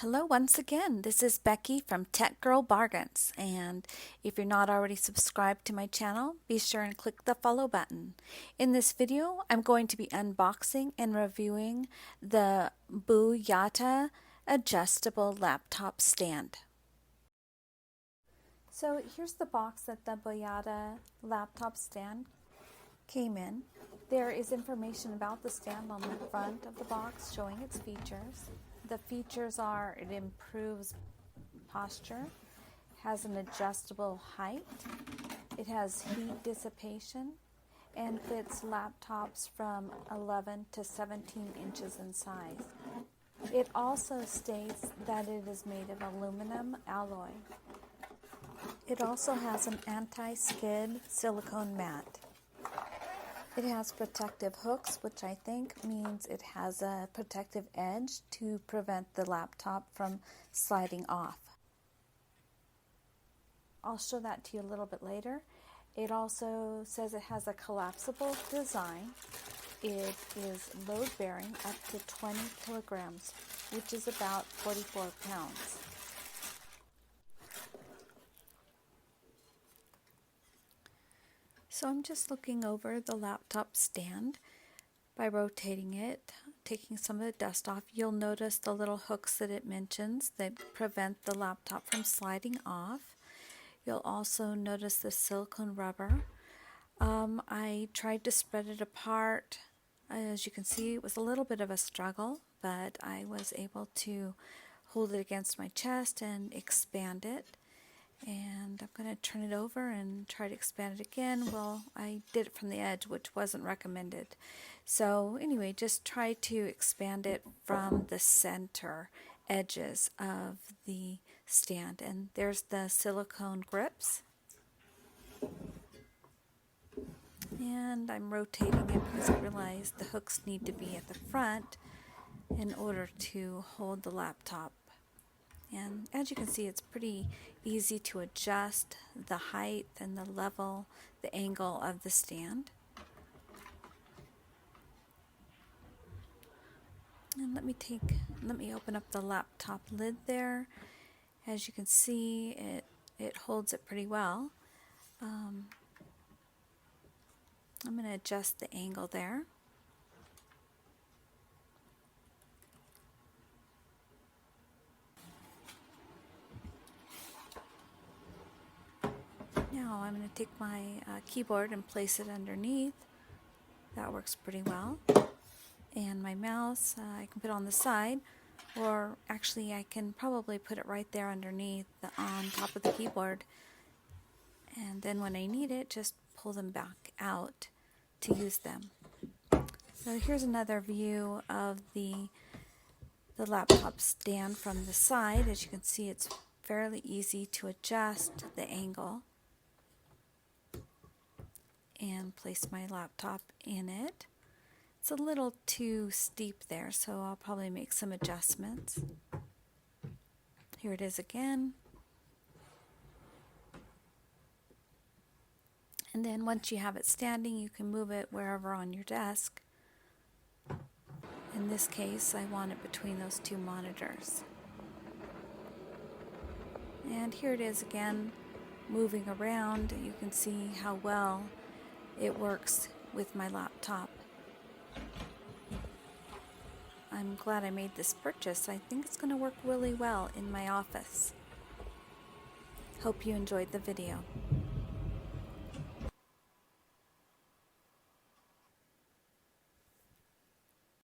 Hello once again. This is Becky from Tech Girl Bargains, and if you're not already subscribed to my channel, be sure and click the follow button. In this video, I'm going to be unboxing and reviewing the BoYata adjustable laptop stand. So here's the box that the BoYata laptop stand came in. There is information about the stand on the front of the box showing its features. The features are it improves posture, has an adjustable height, it has heat dissipation, and fits laptops from 11 to 17 inches in size. It also states that it is made of aluminum alloy. It also has an anti-skid silicone mat. It has protective hooks, which I think means it has a protective edge to prevent the laptop from sliding off. I'll show that to you a little bit later. It also says it has a collapsible design. It is load-bearing up to 20 kilograms, which is about 44 pounds. So I'm just looking over the laptop stand by rotating it, taking some of the dust off. You'll notice the little hooks that it mentions that prevent the laptop from sliding off. You'll also notice the silicone rubber. I tried to spread it apart. As you can see, it was a little bit of a struggle, but I was able to hold it against my chest and expand it. And I'm going to turn it over and try to expand it again. Well, I did it from the edge, which wasn't recommended. So anyway, just try to expand it from the center edges of the stand. And there's the silicone grips. And I'm rotating it because I realized the hooks need to be at the front in order to hold the laptop. And as you can see, it's pretty easy to adjust the height and the level, the angle of the stand. And let me open up the laptop lid there. As you can see, it holds it pretty well. I'm going to adjust the angle there. Now I'm going to take my keyboard and place it underneath. That works pretty well. And my mouse, I can put on the side, or actually I can probably put it right there underneath on top of the keyboard. And then when I need it, just pull them back out to use them. So here's another view of the laptop stand from the side. As you can see, it's fairly easy to adjust the angle and place my laptop in it. It's a little too steep there, so I'll probably make some adjustments. Here it is again. And then once you have it standing, you can move it wherever on your desk. In this case, I want it between those two monitors. And here it is again, moving around. You can see how well it works with my laptop. I'm glad I made this purchase. I think it's going to work really well in my office. Hope you enjoyed the video.